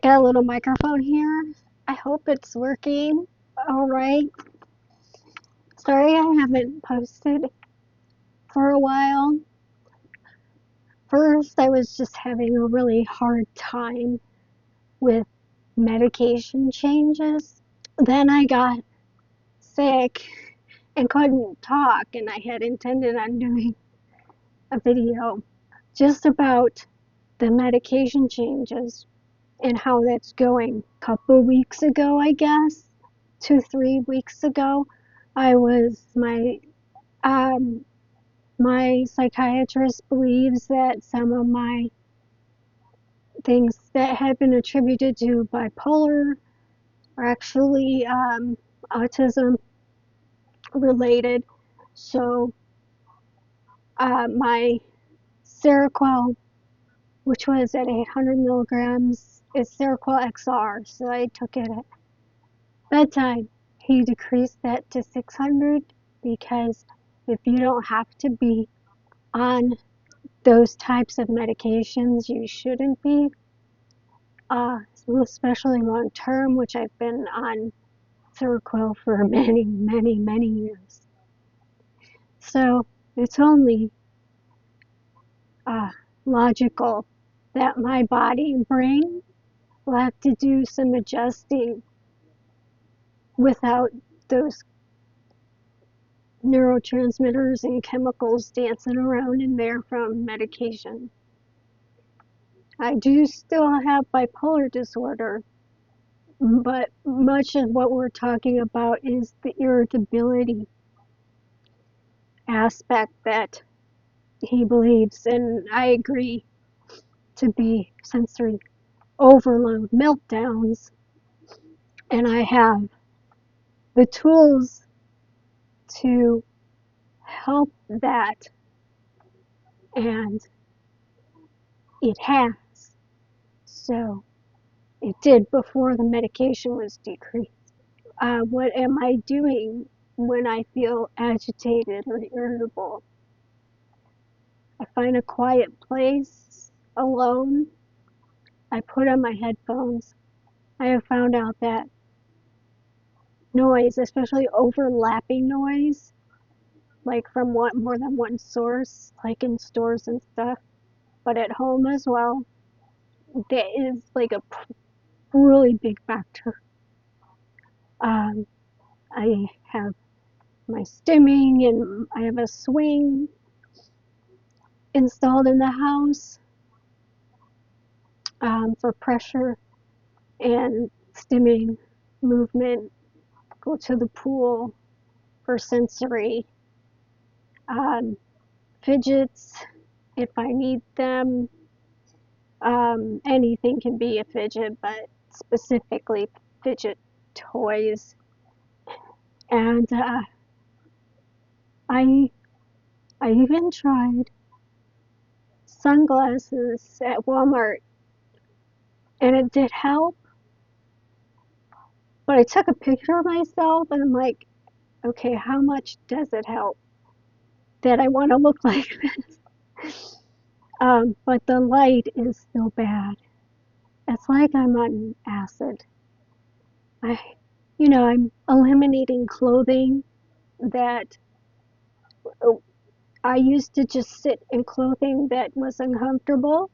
got a little microphone here. I hope it's working all right. Sorry I haven't posted for a while. First, I was just having a really hard time with medication changes. Then I got sick and couldn't talk, and I had intended on doing a video just about the medication changes and how that's going. A couple weeks ago, I guess, 2-3 weeks ago, I was my psychiatrist believes that some of my things that had been attributed to bipolar are actually autism related. So my Seroquel, which was at 800 milligrams, is Seroquel XR. So I took it at bedtime. He decreased that to 600 because if you don't have to be on those types of medications, you shouldn't be, especially long term, which I've been on Seroquel for many years. So it's only logical that my body and brain will have to do some adjusting without those neurotransmitters and chemicals dancing around in there from medication. I do still have bipolar disorder, but much of what we're talking about is the irritability aspect that he believes, and I agree, to be sensory overload meltdowns. And I have the tools to help that, and it has. So it did before the medication was decreased. What am I doing when I feel agitated or irritable? I find a quiet place alone. I put on my headphones. I have found out that noise, especially overlapping noise, like from more than one source, like in stores and stuff, but at home as well, that is like a really big factor. Um, I have my stimming and I have a swing installed in the house for pressure and stimming movement. Go to the pool for sensory. Fidgets if I need them. Anything can be a fidget, but specifically fidget toys. And I even tried sunglasses at Walmart, and it did help. But I took a picture of myself, and I'm like, okay, how much does it help that I want to look like this? But the light is still bad. It's like I'm on acid. I, I'm eliminating clothing that I used to just sit in clothing that was uncomfortable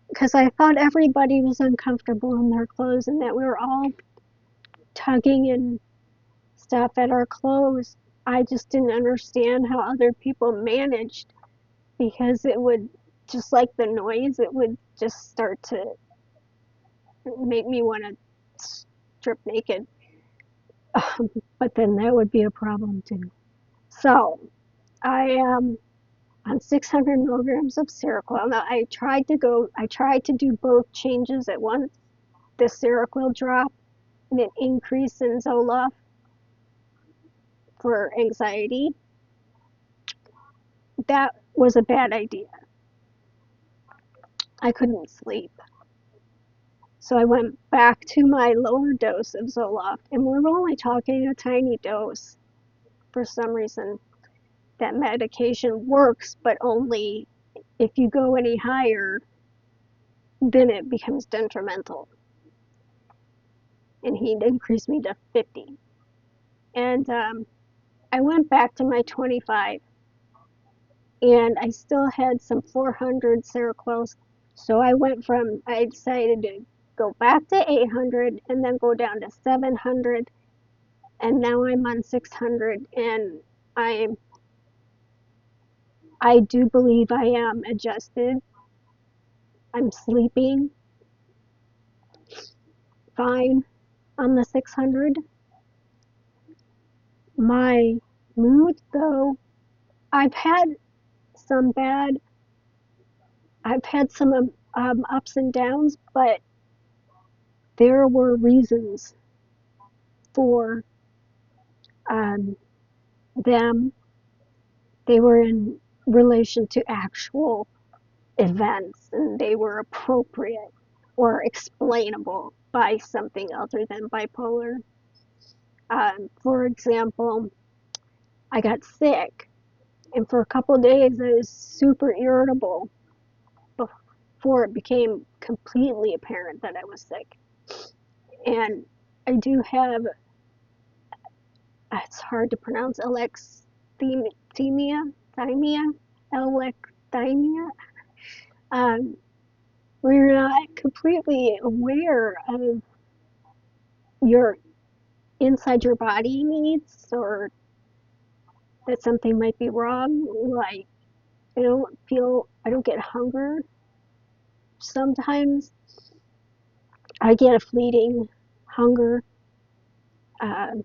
because I thought everybody was uncomfortable in their clothes and that we were all tugging and stuff at our clothes. I just didn't understand how other people managed because it would, just like the noise, it would just start to make me want to strip naked. But then that would be a problem too. So I am on 600 milligrams of Seroquel. Now I tried to do both changes at once. The Seroquel drop and an increase in Zoloft for anxiety. That was a bad idea. I couldn't sleep. So I went back to my lower dose of Zoloft, and we're only talking a tiny dose. For some reason, that medication works, but only if you go any higher, then it becomes detrimental. and he'd increased me to 50. And I went back to my 25, and I still had some 400 Seroquels. So I decided to go back to 800 and then go down to 700, and now I'm on 600, and I I do believe I am adjusted. I'm sleeping fine on the 600. My mood, though, I've had some bad, I've had some ups and downs, but there were reasons for um, them. They were in relation to actual events, and they were appropriate or explainable by something other than bipolar. For example, I got sick, and for a couple of days I was super irritable before it became completely apparent that I was sick. And I do have, it's hard to pronounce, alexithymia, alexithymia, um, where you're not completely aware of your inside your body needs, or that something might be wrong. Like, I don't get hunger. Sometimes I get a fleeting hunger. Uh,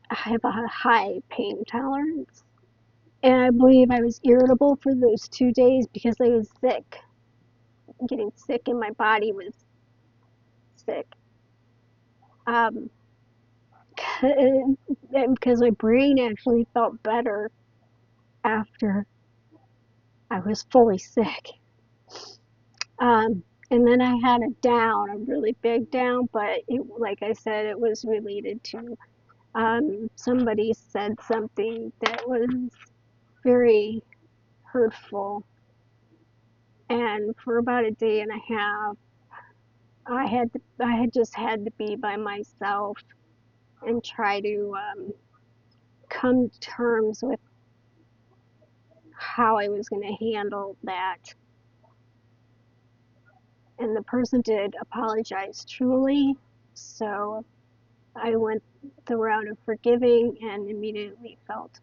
I have a high pain tolerance. And I believe I was irritable for those 2 days because I was sick. Getting sick, and my body was sick. Um, because my brain actually felt better after I was fully sick. And then I had a really big down, but like I said, it was related to somebody said something that was very hurtful. And for about a day and a half, I had just had to be by myself and try to come to terms with how I was going to handle that. And the person did apologize truly, so I went the route of forgiving and immediately felt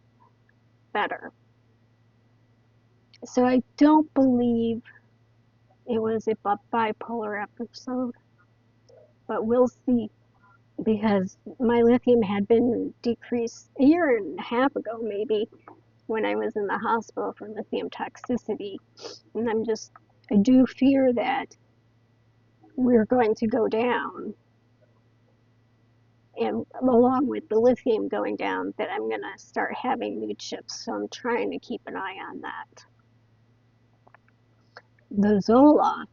better. So I don't believe it was a bipolar episode, but we'll see, because my lithium had been decreased a year and a half ago, maybe, when I was in the hospital for lithium toxicity. And I do fear that we're going to go down, and along with the lithium going down, that I'm going to start having mood shifts. So I'm trying to keep an eye on that. The Zoloft,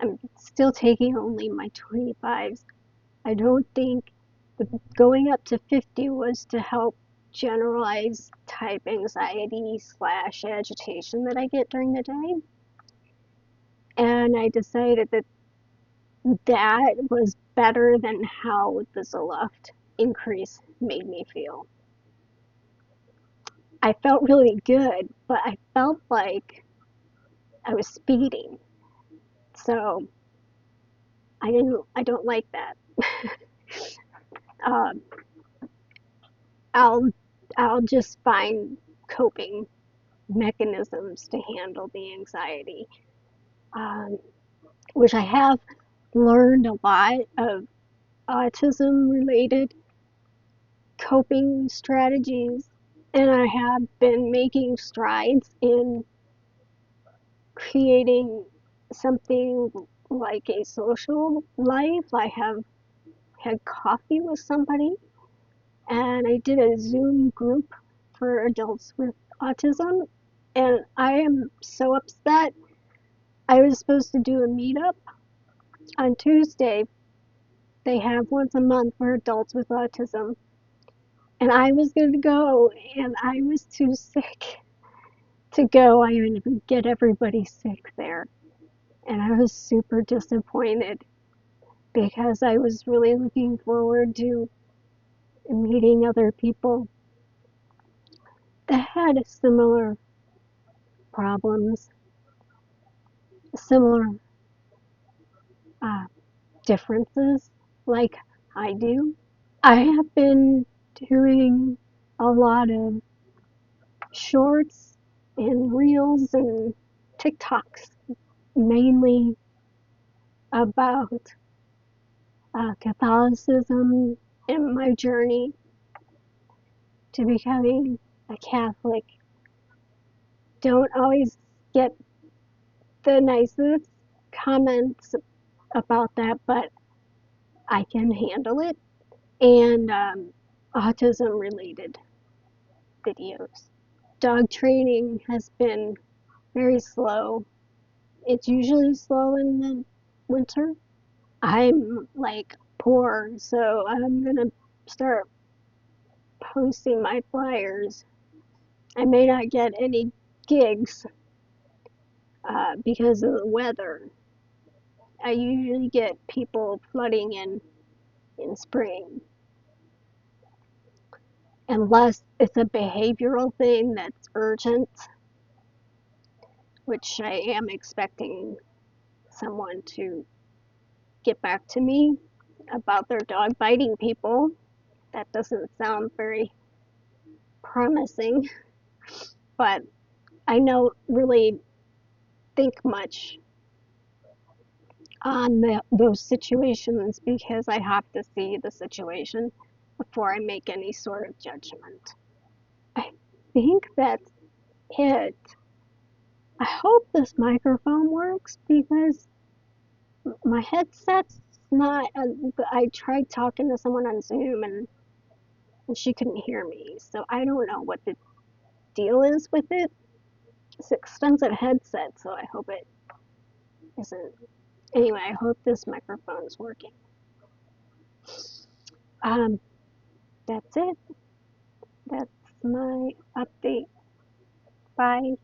I'm still taking only my 25s. I don't think going up to 50 was to help generalized type anxiety / agitation that I get during the day. And I decided that that was better than how the Zoloft increase made me feel. I felt really good, but I felt like I was speeding. So I don't like that. um, I'll I'll just find coping mechanisms to handle the anxiety, um, which I have learned a lot of autism related coping strategies, and I have been making strides in creating something like a social life. I have had coffee with somebody, and I did a Zoom group for adults with autism, and I am so upset. I was supposed to do a meetup on Tuesday. They have once a month for adults with autism, and I was going to go, and I was too sick to go. I didn't get everybody sick there, and I was super disappointed. because I was really looking forward to meeting other people that had similar problems, similar uh, differences like I do. I have been doing a lot of shorts and reels and TikToks, mainly about Catholicism and my journey to becoming a Catholic. Don't always get the nicest comments about that, but I can handle it. And autism related videos. Dog training has been very slow. It's usually slow in the winter. I'm like poor, so I'm gonna start posting my flyers. I may not get any gigs because of the weather. I usually get people flooding in spring, unless it's a behavioral thing that's urgent, which I am expecting someone to get back to me about their dog biting people. That doesn't sound very promising, but I don't really think much on those situations because I have to see the situation before I make any sort of judgment. I think that's it. I hope this microphone works because my headset's not. I tried talking to someone on Zoom and she couldn't hear me, so I don't know what the deal is with it. It's an expensive headset, so I hope it isn't. Anyway, I hope this microphone is working. Um, that's it. That's my update. Bye.